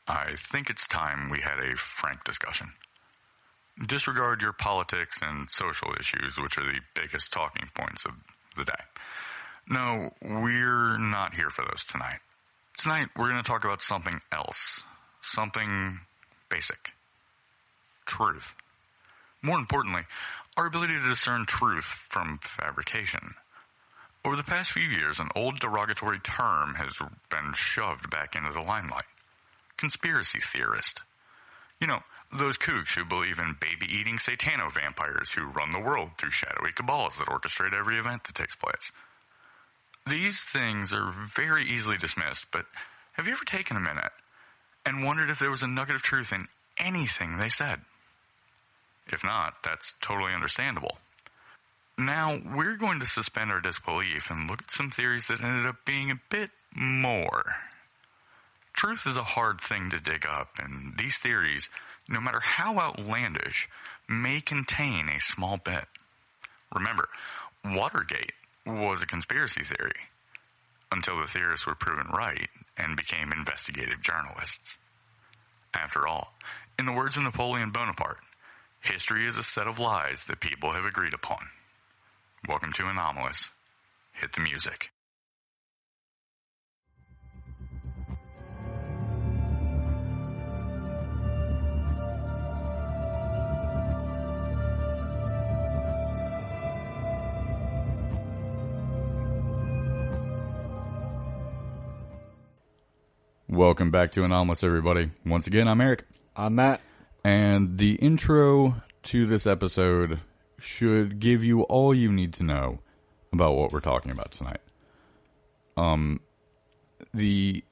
I think it's time we had a frank discussion. Disregard your politics and social issues, which are the biggest talking points of the day. No, we're not here for those tonight. Tonight, we're going to talk about something else. Something basic. Truth. More importantly, our ability to discern truth from fabrication. Over the past few years, an old derogatory term has been shoved back into the limelight. Conspiracy theorist. You know, those kooks who believe in baby-eating satano-vampires who run the world through shadowy cabals that orchestrate every event that takes place. These things are very easily dismissed, but have you ever taken a minute and wondered if there was a nugget of truth in anything they said? If not, that's totally understandable. Now, we're going to suspend our disbelief and look at some theories that ended up being a bit more. Truth is a hard thing to dig up, and these theories, no matter how outlandish, may contain a small bit. Remember, Watergate was a conspiracy theory, until the theorists were proven right and became investigative journalists. After all, in the words of Napoleon Bonaparte, history is a set of lies that people have agreed upon. Welcome to Anomalous. Hit the music. Welcome back to Anomalous, everybody. Once again, I'm Eric. I'm Matt. And the intro to this episode should give you all you need to know about what we're talking about tonight. I'm going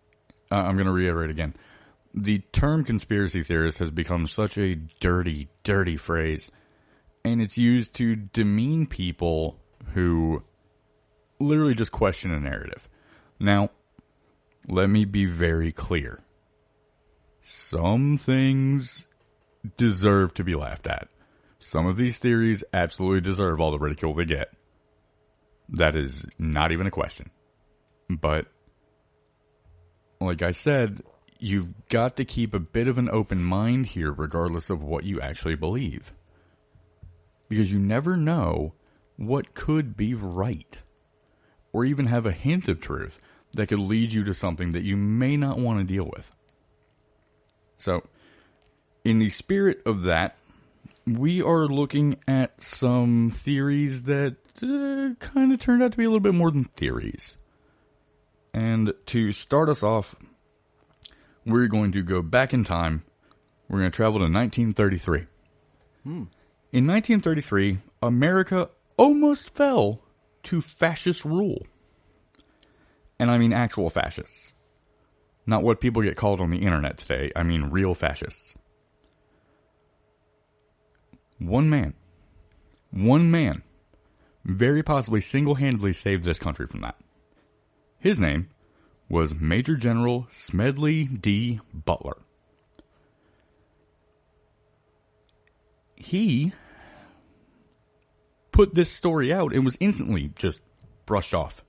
to reiterate again. The term conspiracy theorist has become such a dirty, dirty phrase, and it's used to demean people who literally just question a narrative. Now, let me be very clear. Some things deserve to be laughed at. Some of these theories absolutely deserve all the ridicule they get. That is not even a question. But, like I said, you've got to keep a bit of an open mind here regardless of what you actually believe. Because you never know what could be right. Or even have a hint of truth that could lead you to something that you may not want to deal with. So, in the spirit of that, we are looking at some theories that kind of turned out to be a little bit more than theories. And to start us off, we're going to go back in time. We're going to travel to 1933. In 1933, America almost fell to fascist rule. And I mean actual fascists. Not what people get called on the internet today. I mean real fascists. One man, very possibly single-handedly saved this country from that. His name was Major General Smedley D. Butler. He put this story out and was instantly just brushed off.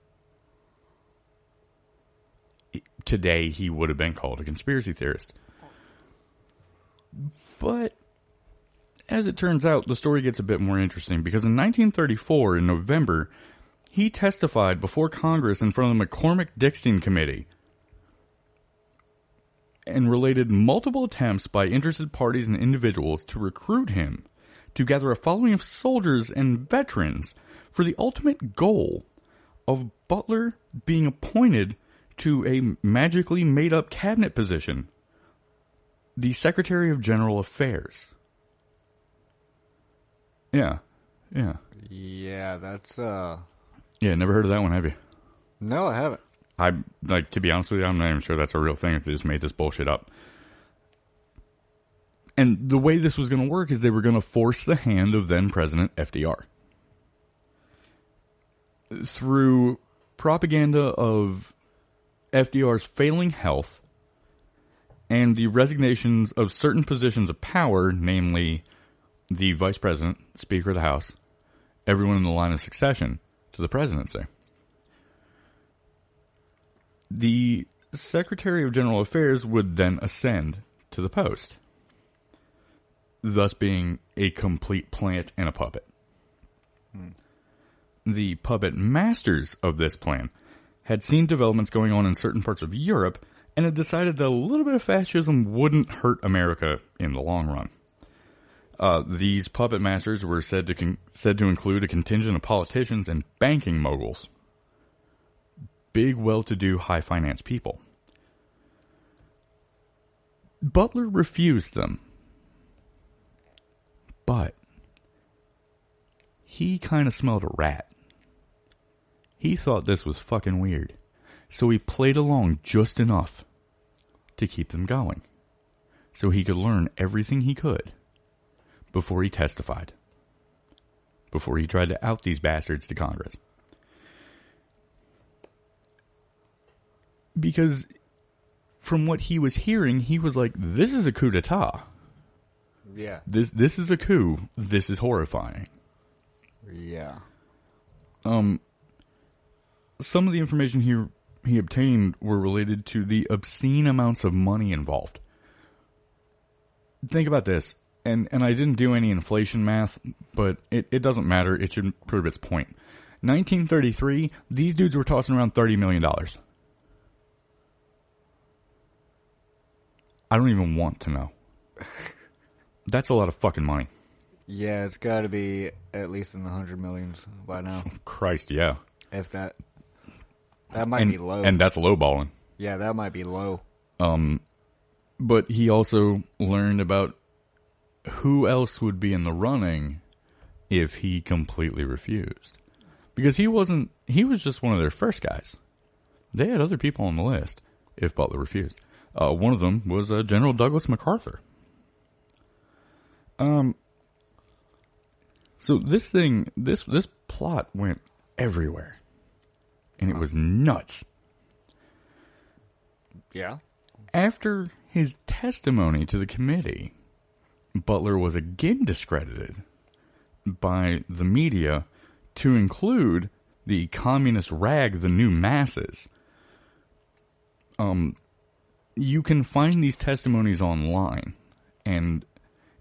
Today, he would have been called a conspiracy theorist. But, as it turns out, the story gets a bit more interesting because in 1934, in November, he testified before Congress in front of the McCormick-Dixon Committee and related multiple attempts by interested parties and individuals to recruit him to gather a following of soldiers and veterans for the ultimate goal of Butler being appointed to a magically made-up cabinet position, the Secretary of General Affairs. Yeah, that's, Yeah, never heard of that one, have you? No, I haven't. To be honest with you, I'm not even sure that's a real thing if they just made this bullshit up. And the way this was going to work is they were going to force the hand of then-President FDR. Through propaganda of FDR's failing health and the resignations of certain positions of power, namely the Vice President, Speaker of the House, everyone in the line of succession to the presidency. The Secretary of General Affairs would then ascend to the post, thus being a complete plant and a puppet. The puppet masters of this plan had seen developments going on in certain parts of Europe and had decided that a little bit of fascism wouldn't hurt America in the long run. These puppet masters were said to include a contingent of politicians and banking moguls. Big, well-to-do, high-finance people. Butler refused them. But he kind of smelled a rat. He thought this was fucking weird. So he played along just enough to keep them going. So he could learn everything he could before he testified. Before he tried to out these bastards to Congress. Because from what he was hearing, he was like, this is a coup d'etat. Yeah. This is a coup. This is horrifying. Yeah. Some of the information he obtained were related to the obscene amounts of money involved. Think about this, and I didn't do any inflation math, but it doesn't matter. It should prove its point. 1933, these dudes were tossing around $30 million. I don't even want to know. That's a lot of fucking money. Yeah, it's got to be at least in the 100 millions by now. Christ, yeah. If that might be low. And that's lowballing. Yeah, that might be low. But he also learned about who else would be in the running if he completely refused. Because he was just one of their first guys. They had other people on the list if Butler refused. One of them was General Douglas MacArthur. So this plot went everywhere. And it was nuts. Yeah. After his testimony to the committee, Butler was again discredited by the media to include the communist rag, the New Masses. You can find these testimonies online, and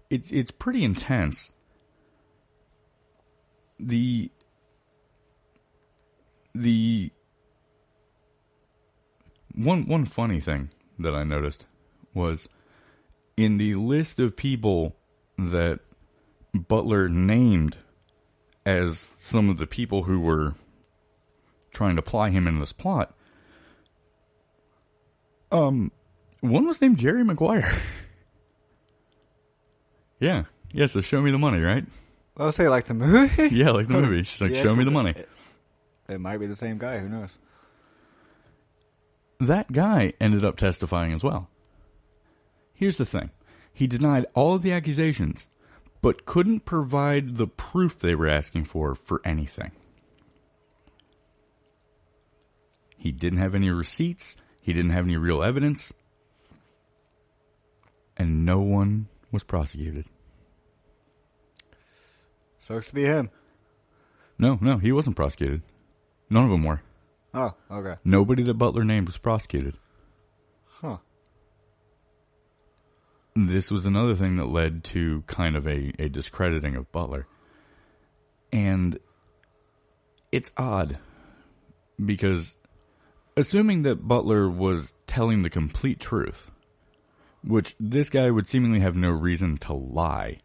it's pretty intense. The one funny thing that I noticed was in the list of people that Butler named as some of the people who were trying to ply him in this plot, one was named Jerry Maguire. Yeah. So show me the money, right? I'll say like the movie. Yeah, like the movie. She's like, show me the money. It might be the same guy. Who knows? That guy ended up testifying as well. Here's the thing. He denied all of the accusations, but couldn't provide the proof they were asking for anything. He didn't have any receipts. He didn't have any real evidence. And no one was prosecuted. Sucks to be him. No, he wasn't prosecuted. None of them were. Oh, okay. Nobody that Butler named was prosecuted. Huh. This was another thing that led to kind of a discrediting of Butler. And it's odd because assuming that Butler was telling the complete truth, which this guy would seemingly have no reason to lie,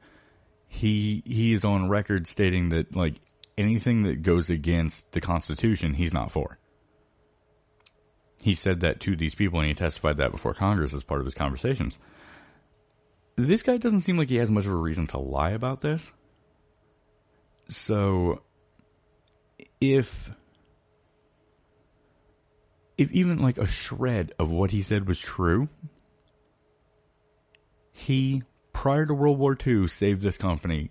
he is on record stating that, like, anything that goes against the Constitution, he's not for. He said that to these people, and he testified that before Congress as part of his conversations. This guy doesn't seem like he has much of a reason to lie about this. So, if even like a shred of what he said was true, he, prior to World War II, saved this country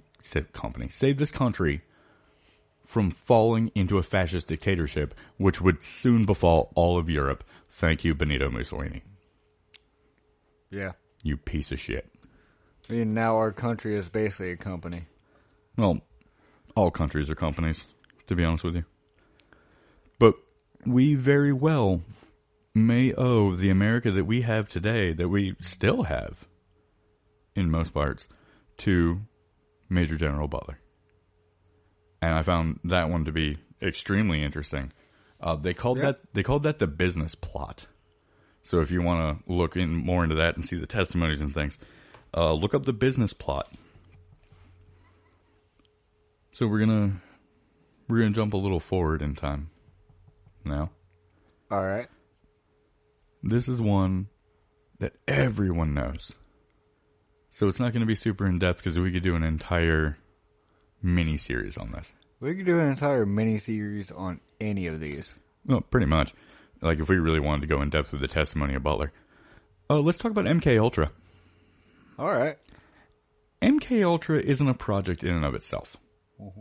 from falling into a fascist dictatorship, which would soon befall all of Europe. Thank you, Benito Mussolini. Yeah. You piece of shit. I mean, now our country is basically a company. Well, all countries are companies, to be honest with you. But we very well may owe the America that we have today, that we still have in most parts, to Major General Butler. And I found that one to be extremely interesting. They called that the business plot. So if you want to look in more into that and see the testimonies and things, look up the business plot. So we're gonna jump a little forward in time now. All right. This is one that everyone knows. So it's not going to be super in-depth because we could do an entire mini-series on this. We could do an entire mini-series on any of these. Well, pretty much. Like, if we really wanted to go in-depth with the testimony of Butler. Let's talk about MK Ultra. All right. MK Ultra isn't a project in and of itself. Mm-hmm.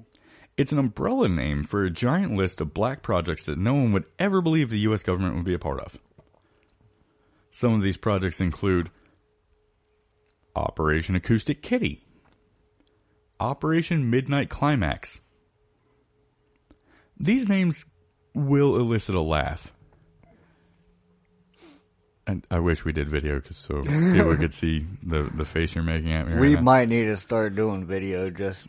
It's an umbrella name for a giant list of black projects that no one would ever believe the U.S. government would be a part of. Some of these projects include Operation Acoustic Kitty, Operation Midnight Climax. These names will elicit a laugh. And I wish we did video so people could see the face you're making at me right We now. might need to start doing video just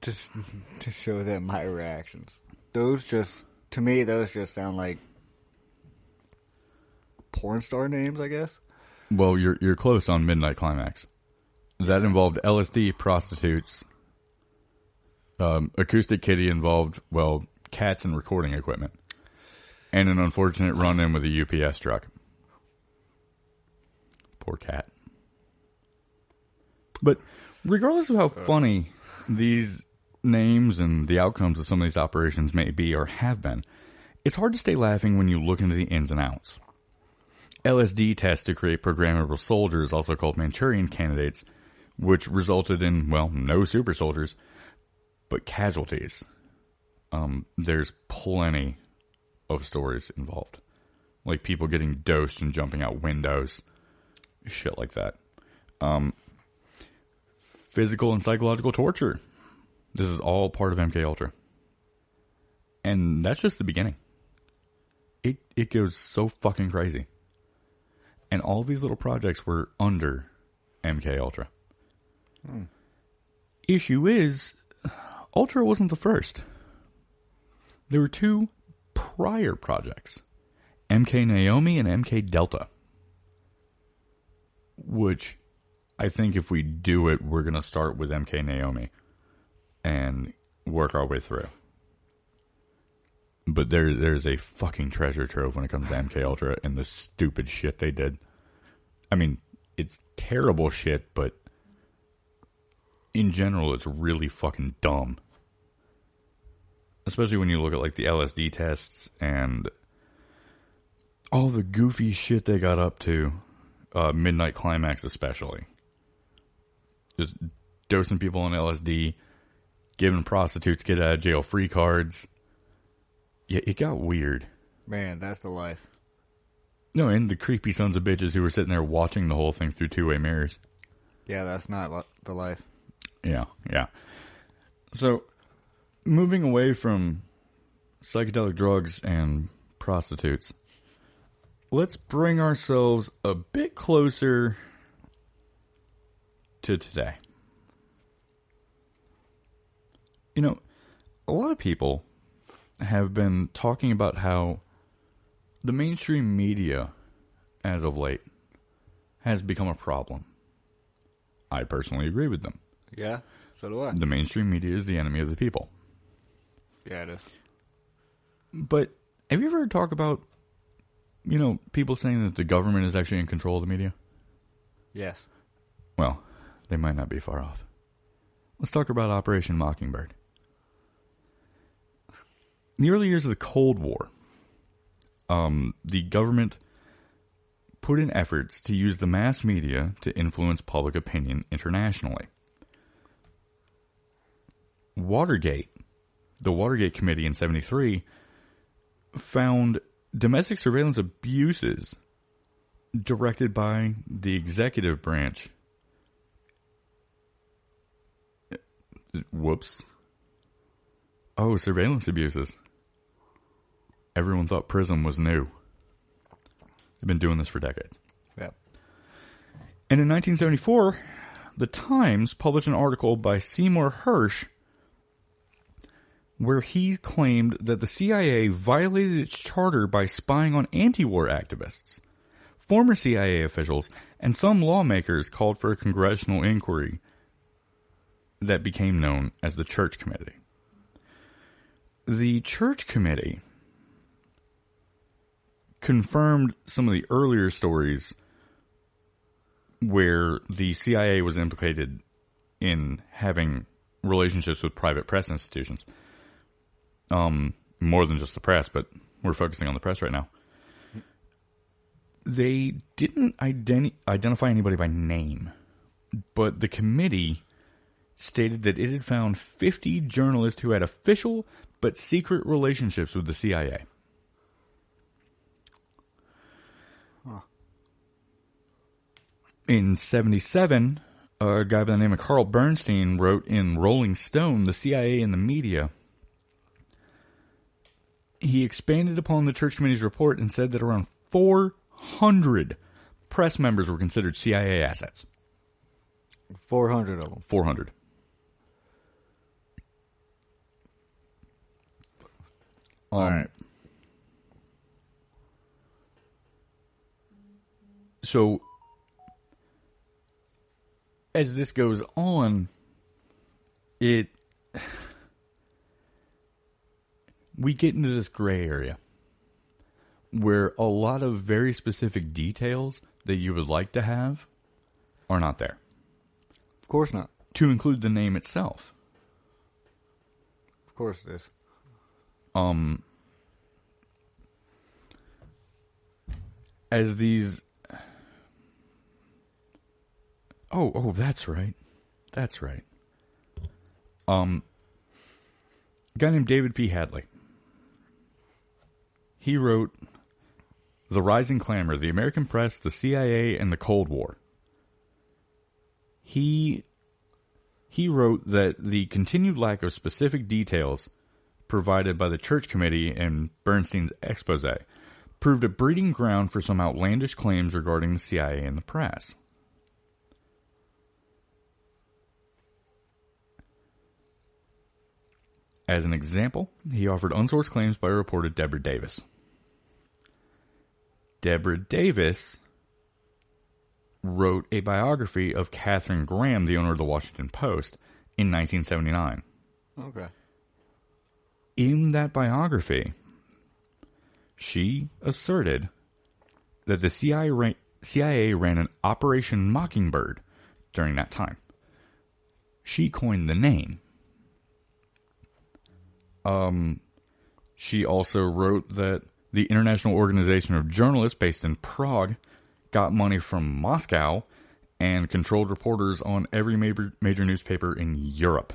to show them my reactions. To me, those just sound like porn star names, I guess. Well, you're close on Midnight Climax. That involved LSD, prostitutes. Acoustic Kitty involved, well, cats and recording equipment. And an unfortunate run-in with a UPS truck. Poor cat. But regardless of how funny these names and the outcomes of some of these operations may be or have been, it's hard to stay laughing when you look into the ins and outs. LSD tests to create programmable soldiers, also called Manchurian candidates, which resulted in, well, no super soldiers, but casualties. There's plenty of stories involved. Like people getting dosed and jumping out windows. Shit like that. Physical and psychological torture. This is all part of MK Ultra. And that's just the beginning. It goes so fucking crazy. And all these little projects were under MK Ultra. Issue is, Ultra wasn't the first. There were two prior projects. MK Naomi and MK Delta. Which, I think if we do it, we're going to start with MK Naomi. And work our way through. But there's a fucking treasure trove when it comes to MK Ultra and the stupid shit they did. I mean, it's terrible shit, but in general, it's really fucking dumb. Especially when you look at like the LSD tests and all the goofy shit they got up to. Midnight Climax especially. Just dosing people on LSD, giving prostitutes get out of jail free cards. Yeah, it got weird. Man, that's the life. No, and the creepy sons of bitches who were sitting there watching the whole thing through two-way mirrors. Yeah, that's not the life. Yeah. So, moving away from psychedelic drugs and prostitutes, let's bring ourselves a bit closer to today. You know, a lot of people have been talking about how the mainstream media, as of late, has become a problem. I personally agree with them. Yeah, so do I. The mainstream media is the enemy of the people. Yeah, it is. But have you ever heard talk about, you know, people saying that the government is actually in control of the media? Yes. Well, they might not be far off. Let's talk about Operation Mockingbird. In the early years of the Cold War, the government put in efforts to use the mass media to influence public opinion internationally. Watergate, the Watergate Committee in 1973, found domestic surveillance abuses directed by the executive branch. Whoops. Oh, surveillance abuses. Everyone thought PRISM was new. They've been doing this for decades. Yeah. And in 1974, the Times published an article by Seymour Hersh where he claimed that the CIA violated its charter by spying on anti-war activists. Former CIA officials and some lawmakers called for a congressional inquiry that became known as the Church Committee. The Church Committee confirmed some of the earlier stories where the CIA was implicated in having relationships with private press institutions. More than just the press, but we're focusing on the press right now. They didn't identify anybody by name, but the committee stated that it had found 50 journalists who had official but secret relationships with the CIA. Huh. In 1977, a guy by the name of Carl Bernstein wrote in Rolling Stone, the CIA and the media. He expanded upon the Church Committee's report and said that around 400 press members were considered CIA assets. 400 of them. 400. All right. So, as this goes on, we get into this gray area where a lot of very specific details that you would like to have are not there. Of course not. To include the name itself. Of course it is. As these... Oh, that's right. That's right. A guy named David P. Hadley. He wrote The Rising Clamor, the American Press, the CIA, and the Cold War. He wrote that the continued lack of specific details provided by the Church Committee and Bernstein's expose proved a breeding ground for some outlandish claims regarding the CIA and the press. As an example, he offered unsourced claims by reporter Deborah Davis. Deborah Davis wrote a biography of Katharine Graham, the owner of the Washington Post, in 1979. Okay. In that biography, she asserted that the CIA ran an Operation Mockingbird during that time. She coined the name. She also wrote that the International Organization of Journalists based in Prague got money from Moscow and controlled reporters on every major newspaper in Europe,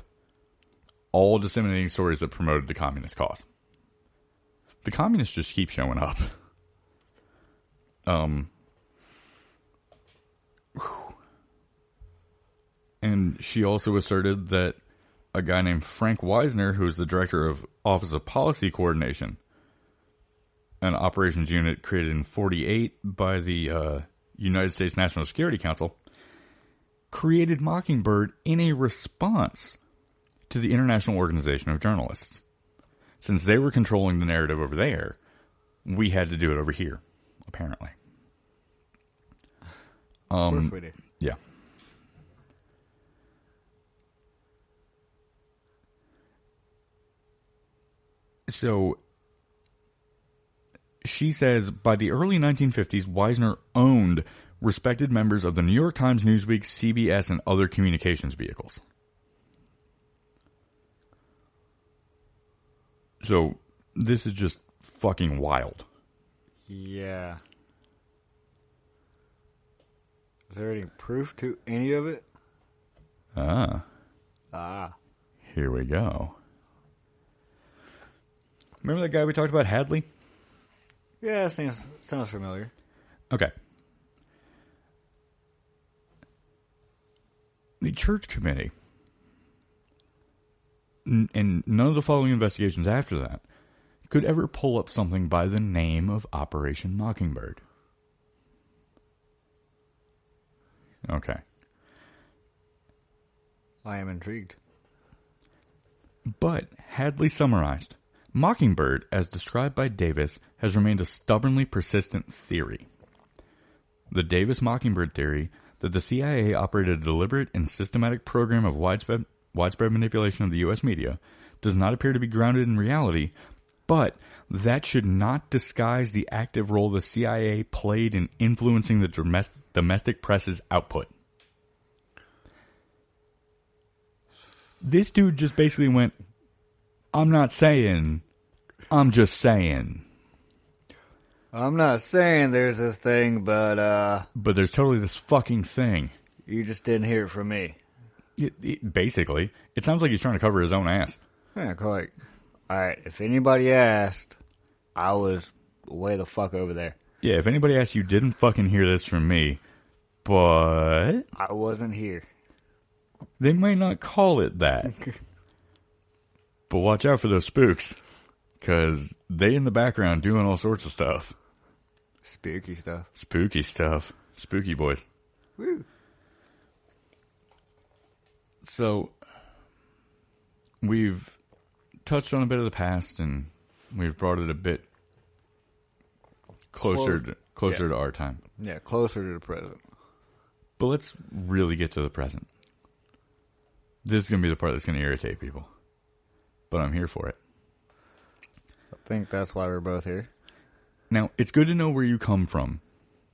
all disseminating stories that promoted the communist cause. The communists just keep showing up. And she also asserted that a guy named Frank Wisner, who is the director of Office of Policy Coordination, an operations unit created in 1948 by the United States National Security Council, created Mockingbird in a response to the International Organization of Journalists. Since they were controlling the narrative over there, we had to do it over here, apparently. Of course we did. Yeah. So, she says, by the early 1950s, Wisner owned respected members of the New York Times, Newsweek, CBS, and other communications vehicles. So, this is just fucking wild. Yeah. Is there any proof to any of it? Here we go. Remember that guy we talked about, Hadley? Yeah, sounds familiar. Okay. The Church Committee, and none of the following investigations after that, could ever pull up something by the name of Operation Mockingbird. Okay. I am intrigued. But, Hadley summarized, Mockingbird, as described by Davis, has remained a stubbornly persistent theory. The Davis Mockingbird theory that the CIA operated a deliberate and systematic program of widespread manipulation of the U.S. media does not appear to be grounded in reality, but that should not disguise the active role the CIA played in influencing the domestic press's output. This dude just basically went, I'm not saying, I'm just saying. I'm not saying there's this thing, but there's totally this fucking thing. You just didn't hear it from me. Basically, it sounds like he's trying to cover his own ass. Yeah, like, alright, if anybody asked, I was way the fuck over there. Yeah, if anybody asked, you didn't fucking hear this from me, but I wasn't here. They may not call it that. But watch out for those spooks, because they in the background doing all sorts of stuff. Spooky stuff. Spooky stuff. Spooky boys. Woo. So, we've touched on a bit of the past, and we've brought it a bit closer to our time. Yeah, closer to the present. But let's really get to the present. This is going to be the part that's going to irritate people. But I'm here for it. I think that's why we're both here. Now, it's good to know where you come from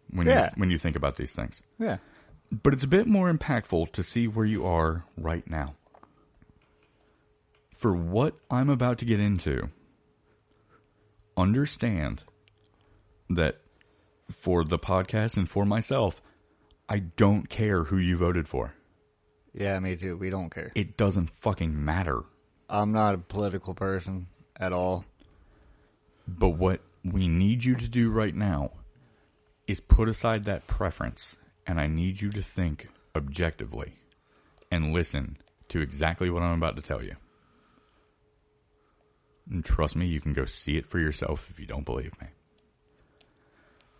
when you think about these things. Yeah. But it's a bit more impactful to see where you are right now. For what I'm about to get into, understand that for the podcast and for myself, I don't care who you voted for. Yeah, me too. We don't care. It doesn't fucking matter. I'm not a political person at all. But what we need you to do right now is put aside that preference, and I need you to think objectively and listen to exactly what I'm about to tell you. And trust me, you can go see it for yourself if you don't believe me.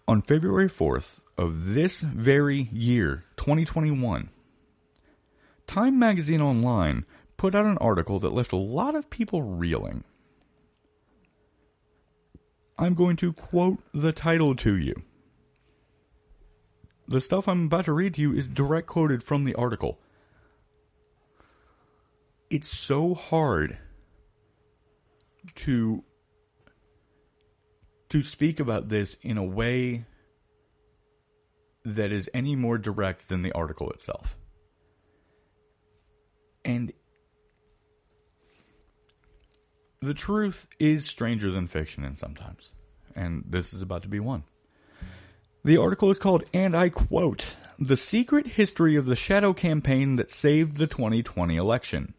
On February 4th of this very year, 2021, Time Magazine Online put out an article that left a lot of people reeling. I'm going to quote the title to you. The stuff I'm about to read to you is direct quoted from the article. It's so hard to speak about this in a way that is any more direct than the article itself. And the truth is stranger than fiction in sometimes. And this is about to be one. The article is called, and I quote, "The Secret History of the Shadow Campaign That Saved the 2020 Election."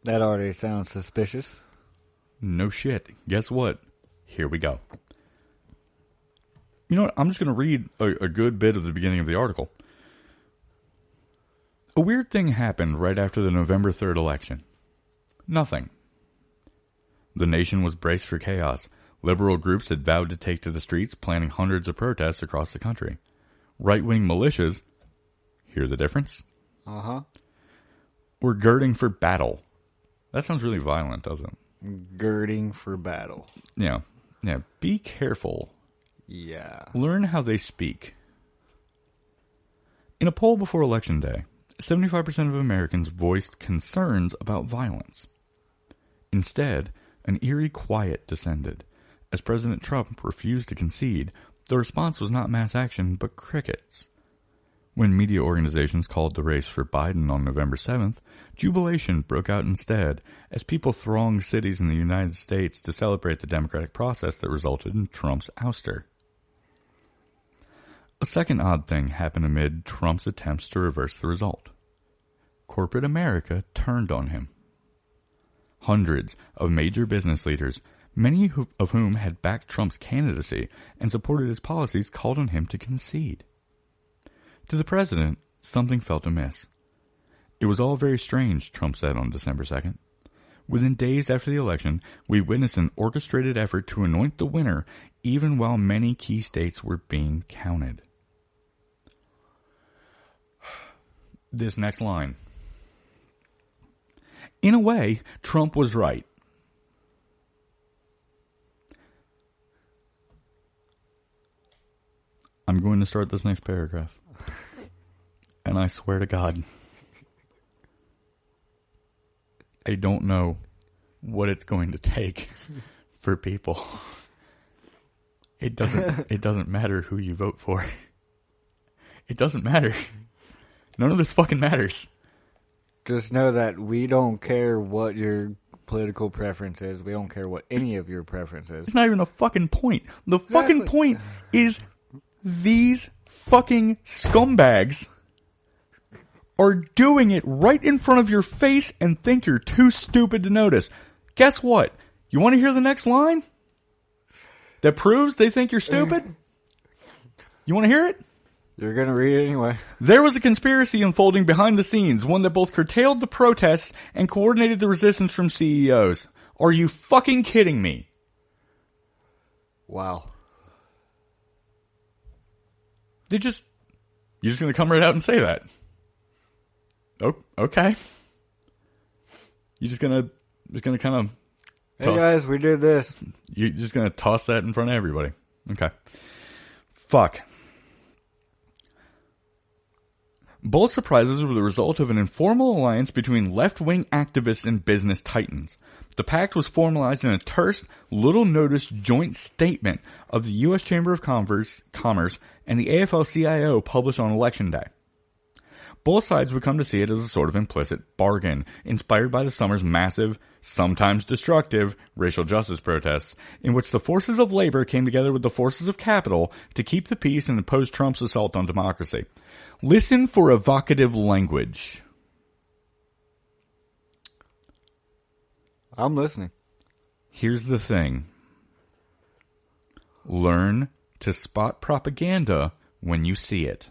That already sounds suspicious. No shit. Guess what? Here we go. You know what? I'm just going to read a good bit of the beginning of the article. A weird thing happened right after the November 3rd election. Nothing. The nation was braced for chaos. Liberal groups had vowed to take to the streets, planning hundreds of protests across the country. Right-wing militias, hear the difference? Uh-huh. Were girding for battle. That sounds really violent, doesn't it? Girding for battle. Yeah. Be careful. Yeah. Learn how they speak. In a poll before Election Day, 75% of Americans voiced concerns about violence. Instead, an eerie quiet descended. As President Trump refused to concede, the response was not mass action, but crickets. When media organizations called the race for Biden on November 7th, jubilation broke out instead as people thronged cities in the United States to celebrate the democratic process that resulted in Trump's ouster. A second odd thing happened amid Trump's attempts to reverse the result. Corporate America turned on him. Hundreds of major business leaders, many of whom had backed Trump's candidacy and supported his policies, called on him to concede. To the president, something felt amiss. It was all very strange, Trump said on December 2nd. Within days after the election, we witnessed an orchestrated effort to anoint the winner, even while many key states were being counted. this next line. In a way, Trump was right. I'm going to start this next paragraph. And I swear to God, I don't know what it's going to take for people. It doesn't matter who you vote for. It doesn't matter. None of this fucking matters. Just know that we don't care what your political preference is. We don't care what any of your preference is. It's not even a fucking point. The fucking point is these fucking scumbags are doing it right in front of your face and think you're too stupid to notice. Guess what? You want to hear the next line? That proves they think you're stupid? You want to hear it? You're going to read it anyway. There was a conspiracy unfolding behind the scenes, one that both curtailed the protests and coordinated the resistance from CEOs. Are you fucking kidding me? Wow. You're just going to come right out and say that? Oh, okay. You're just going to kind of... Hey guys, we did this. You're just going to toss that in front of everybody. Okay. Fuck. Both surprises were the result of an informal alliance between left-wing activists and business titans. The pact was formalized in a terse, little-noticed joint statement of the U.S. Chamber of Commerce and the AFL-CIO published on Election Day. Both sides would come to see it as a sort of implicit bargain, inspired by the summer's massive, sometimes destructive, racial justice protests, in which the forces of labor came together with the forces of capital to keep the peace and oppose Trump's assault on democracy. Listen for evocative language. I'm listening. Here's the thing. Learn to spot propaganda when you see it.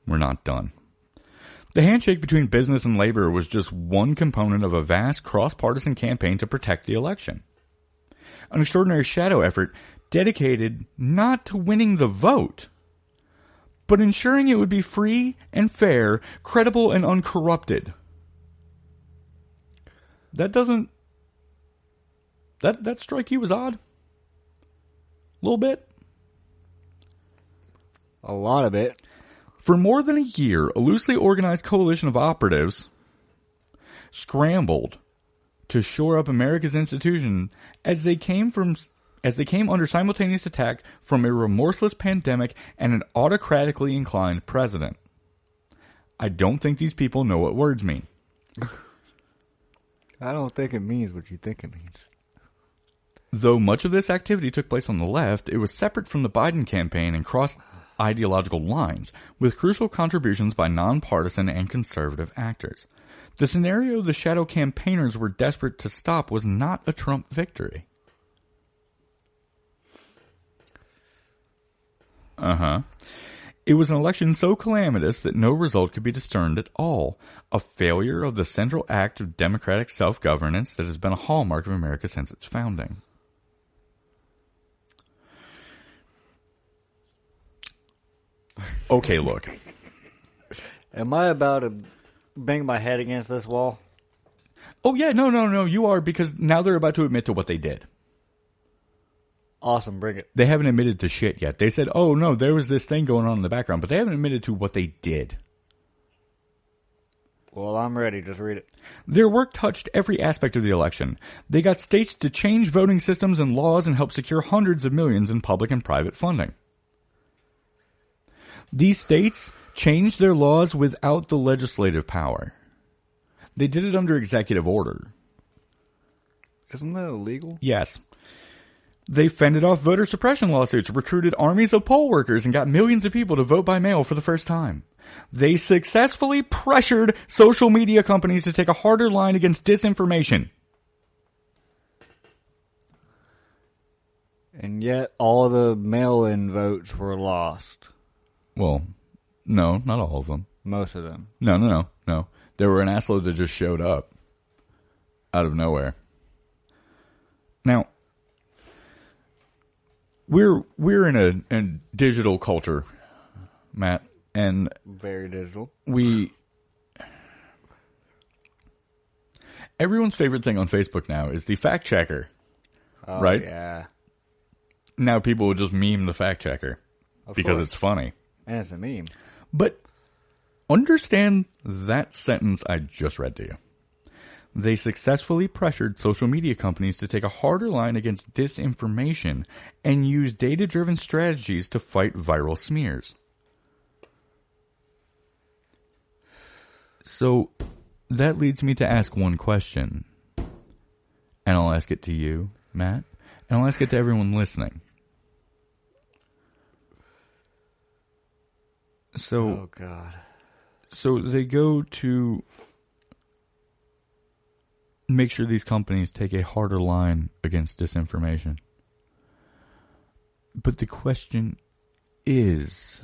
We're not done. The handshake between business and labor was just one component of a vast cross-partisan campaign to protect the election. An extraordinary shadow effort dedicated not to winning the vote, but ensuring it would be free and fair, credible and uncorrupted. That strike you as odd? A little bit? A lot of it. For more than a year, a loosely organized coalition of operatives scrambled to shore up America's institution as they came under simultaneous attack from a remorseless pandemic and an autocratically inclined president. I don't think these people know what words mean. I don't think it means what you think it means. Though much of this activity took place on the left, it was separate from the Biden campaign and crossed ideological lines, with crucial contributions by nonpartisan and conservative actors. The scenario the shadow campaigners were desperate to stop was not a Trump victory. It was an election so calamitous that no result could be discerned at all, a failure of the central act of democratic self-governance that has been a hallmark of America since its founding. Okay, look. Am I about to bang my head against this wall? Oh, yeah, no, you are, because now they're about to admit to what they did. Awesome, bring it. They haven't admitted to shit yet. They said, oh, no, there was this thing going on in the background, but they haven't admitted to what they did. Well, I'm ready. Just read it. Their work touched every aspect of the election. They got states to change voting systems and laws and help secure hundreds of millions in public and private funding. These states changed their laws without the legislative power. They did it under executive order. Isn't that illegal? Yes. They fended off voter suppression lawsuits, recruited armies of poll workers, and got millions of people to vote by mail for the first time. They successfully pressured social media companies to take a harder line against disinformation. And yet all the mail-in votes were lost. Well, no, not all of them. Most of them. No. There were an assload that just showed up out of nowhere. Now, we're in a digital culture, Matt. And very digital. Everyone's favorite thing on Facebook now is the fact checker. Oh, right? Yeah. Now people will just meme the fact checker because it's funny. And it's a meme. But understand that sentence I just read to you. They successfully pressured social media companies to take a harder line against disinformation and use data-driven strategies to fight viral smears. So that leads me to ask one question. And I'll ask it to you, Matt. And I'll ask it to everyone listening. Oh, God. So they go to make sure these companies take a harder line against disinformation. But the question is,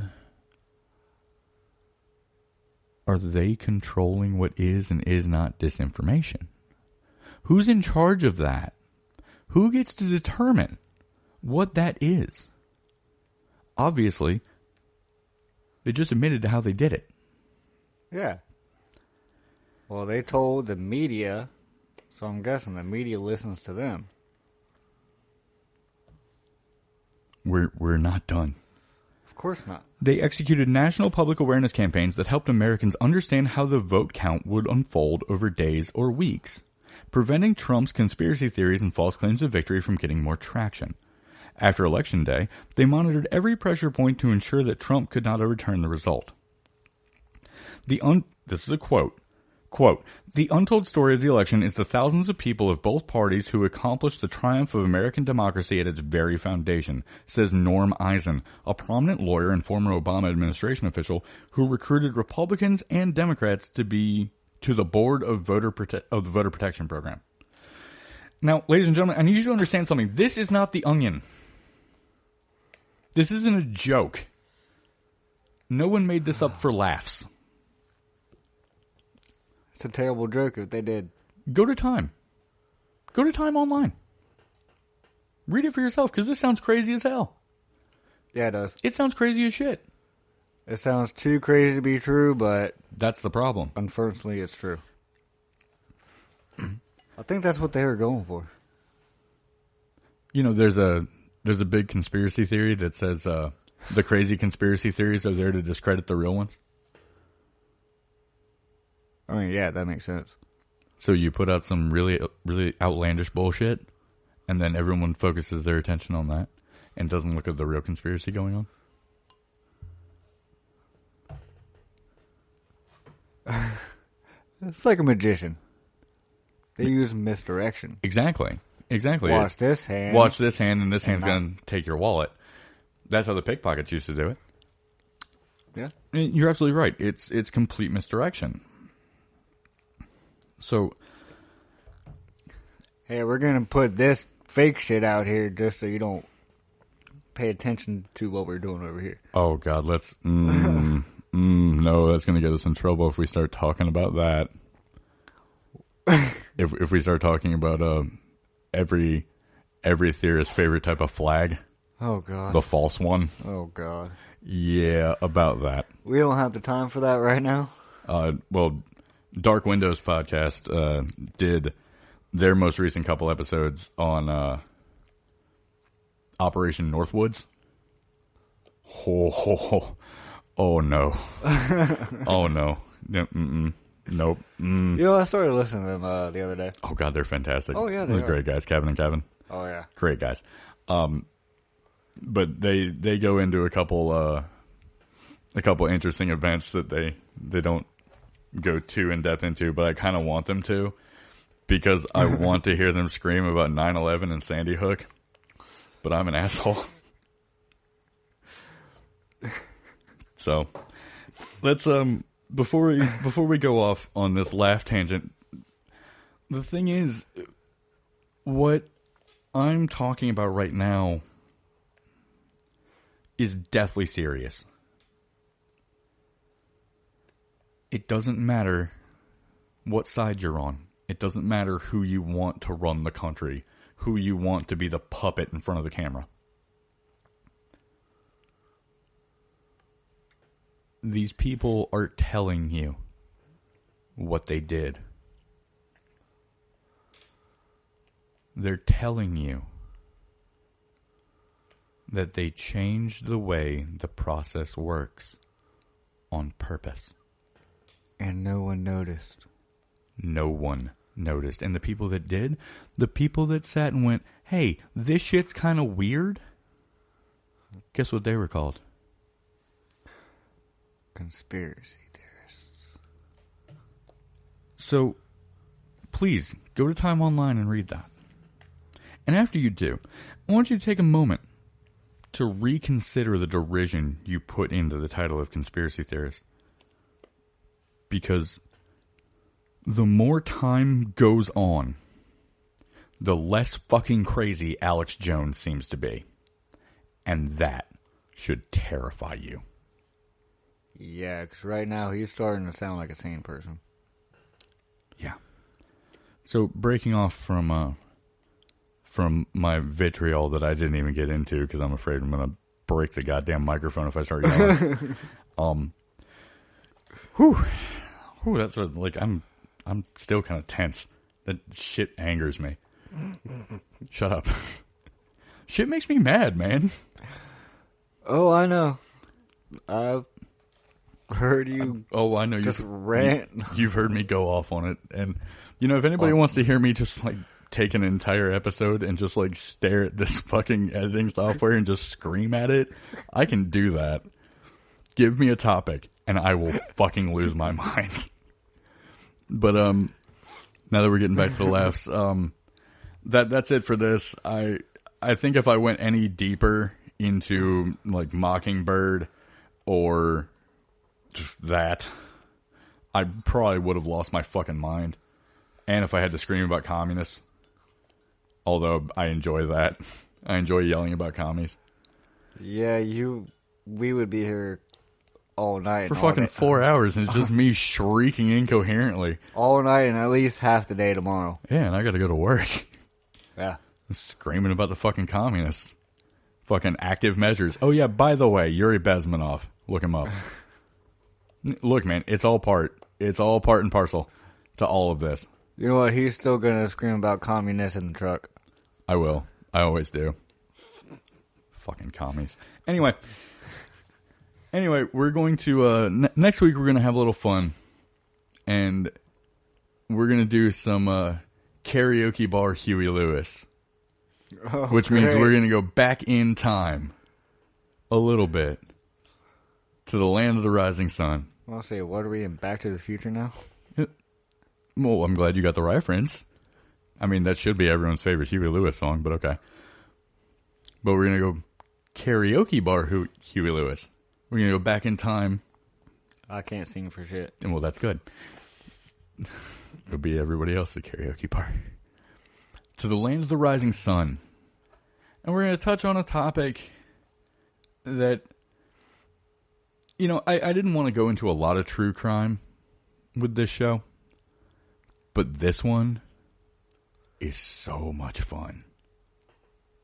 are they controlling what is and is not disinformation? Who's in charge of that? Who gets to determine what that is? Obviously, they just admitted to how they did it. Yeah. Well, they told the media, so I'm guessing the media listens to them. We're not done. Of course not. They executed national public awareness campaigns that helped Americans understand how the vote count would unfold over days or weeks, preventing Trump's conspiracy theories and false claims of victory from getting more traction. After Election Day, they monitored every pressure point to ensure that Trump could not overturn the result. This is a quote. Quote, "The untold story of the election is the thousands of people of both parties who accomplished the triumph of American democracy at its very foundation," says Norm Eisen, a prominent lawyer and former Obama administration official who recruited Republicans and Democrats to the board of the Voter Protection Program. Now, ladies and gentlemen, I need you to understand something. This is not The Onion. This isn't a joke. No one made this up for laughs. It's a terrible joke if they did. Go to Time. Go to Time online. Read it for yourself, because this sounds crazy as hell. Yeah, it does. It sounds crazy as shit. It sounds too crazy to be true, but That's the problem. unfortunately it's true. I think that's what they were going for. You know, there's a big conspiracy theory that says the crazy conspiracy theories are there to discredit the real ones. I mean, yeah, that makes sense. So you put out some really, really outlandish bullshit, and then everyone focuses their attention on that and doesn't look at the real conspiracy going on. It's like a magician. They use misdirection. Exactly. Watch this hand. Watch this hand, and this hand's going to take your wallet. That's how the pickpockets used to do it. Yeah. And you're absolutely right. It's complete misdirection. So, hey, we're going to put this fake shit out here just so you don't pay attention to what we're doing over here. oh God, let's. No, that's going to get us in trouble if we start talking about that. if we start talking about every theorist's favorite type of flag, Oh, God. the false one. Oh, God. Yeah, about that. We don't have the time for that right now. Well, Dark Windows podcast did their most recent couple episodes on Operation Northwoods. Oh no. Oh no. Nope. You know, I started listening to them the other day. Oh God, they're fantastic. Oh, yeah, they're they are. great guys, Kevin and Kevin. Oh, yeah. Great guys. But they go into a couple interesting events that they don't go too in depth into, but I kind of want them to, because I want to hear them scream about 9/11 and Sandy Hook, but I'm an asshole. So let's before we go off on this laugh tangent, the thing is, what I'm talking about right now is deathly serious. It doesn't matter what side you're on. It doesn't matter who you want to run the country, who you want to be the puppet in front of the camera. these people are telling you what they did. They're telling you that they changed the way the process works on purpose. And no one noticed. No one noticed. And the people that did, the people that sat and went, hey, this shit's kind of weird, guess what they were called? Conspiracy theorists. So, please, go to Time Online and read that. And after you do, I want you to take a moment to reconsider the derision you put into the title of Conspiracy Theorist. Because the more time goes on, the less fucking crazy Alex Jones seems to be. And that should terrify you. Yeah, because right now he's starting to sound like a sane person. Yeah. So, breaking off from my vitriol that I didn't even get into because I'm afraid I'm going to break the goddamn microphone if I start yelling. That's what, like, I'm still kind of tense. That shit angers me. Shut up. Shit makes me mad, man. Oh, I know. I've heard you. Oh, I know. Just rant. You've heard me go off on it, and you know, if anybody wants to hear me just like take an entire episode and just like stare at this fucking editing software and just scream at it, I can do that. Give me a topic, and I will fucking lose my mind. But now that we're getting back to the laughs, that's it for this. I think if I went any deeper into like Mockingbird or that, I probably would have lost my fucking mind. And if I had to scream about communists, although I enjoy that, I enjoy yelling about commies. Yeah, we would be here all night. For fucking 4 hours, and it's just me shrieking incoherently. All night and at least half the day tomorrow. Yeah, and I gotta go to work. Yeah. Screaming about the fucking communists. Fucking active measures. Oh yeah, by the way, Yuri Bezmenov. Look him up. Look, man, it's all part and parcel to all of this. You know what? He's still gonna scream about communists in the truck. I will. I always do. Fucking commies. Anyway, we're going to next week. We're gonna have a little fun, and we're gonna do some karaoke bar Huey Lewis, which means we're gonna go back in time a little bit to the land of the rising sun. I'll say, what are we in Back to the Future now? Well, I'm glad you got the reference. I mean, that should be everyone's favorite Huey Lewis song, but okay. But we're going to go karaoke bar Huey Lewis. We're going to go back in time. I can't sing for shit. And well, that's good. It'll be everybody else at karaoke bar. To the land of the rising sun. And we're going to touch on a topic that, you know, I didn't want to go into a lot of true crime with this show. But this one is so much fun.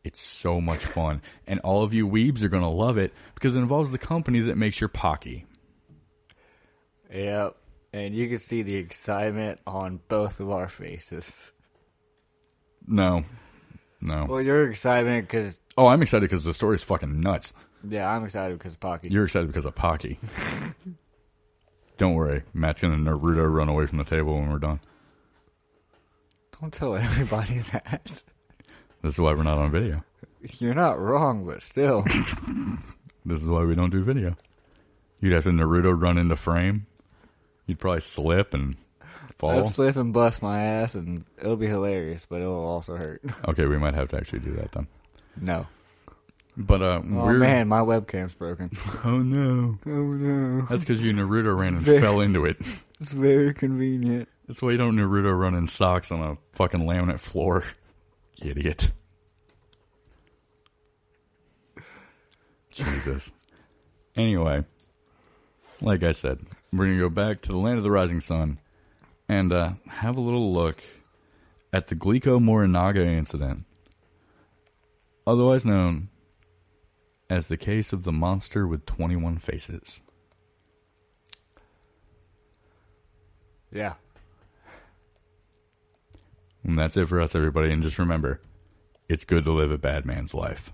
It's so much fun. And all of you weebs are going to love it because it involves the company that makes your Pocky. Yep. And you can see the excitement on both of our faces. No. Well, you're excited because... Oh, I'm excited because the story's fucking nuts. Yeah, I'm excited because of Pocky. You're excited because of Pocky. Don't worry. Matt's going to Naruto run away from the table when we're done. Don't tell everybody that. This is why we're not on video. You're not wrong, but still. This is why we don't do video. You'd have to Naruto run into frame. You'd probably slip and fall. I'll slip and bust my ass, and it'll be hilarious, but it'll also hurt. Okay, we might have to actually do that then. No. But oh man, my webcam's broken. Oh no. Oh no. That's because you Naruto ran and fell into it. It's very convenient. That's why you don't Naruto run in socks on a fucking laminate floor. You idiot. Jesus. Anyway, like I said, we're going to go back to the land of the rising sun and have a little look at the Glico Morinaga incident, otherwise known as the case of the monster with 21 faces. Yeah. And that's it for us, everybody. And just remember, it's good to live a bad man's life.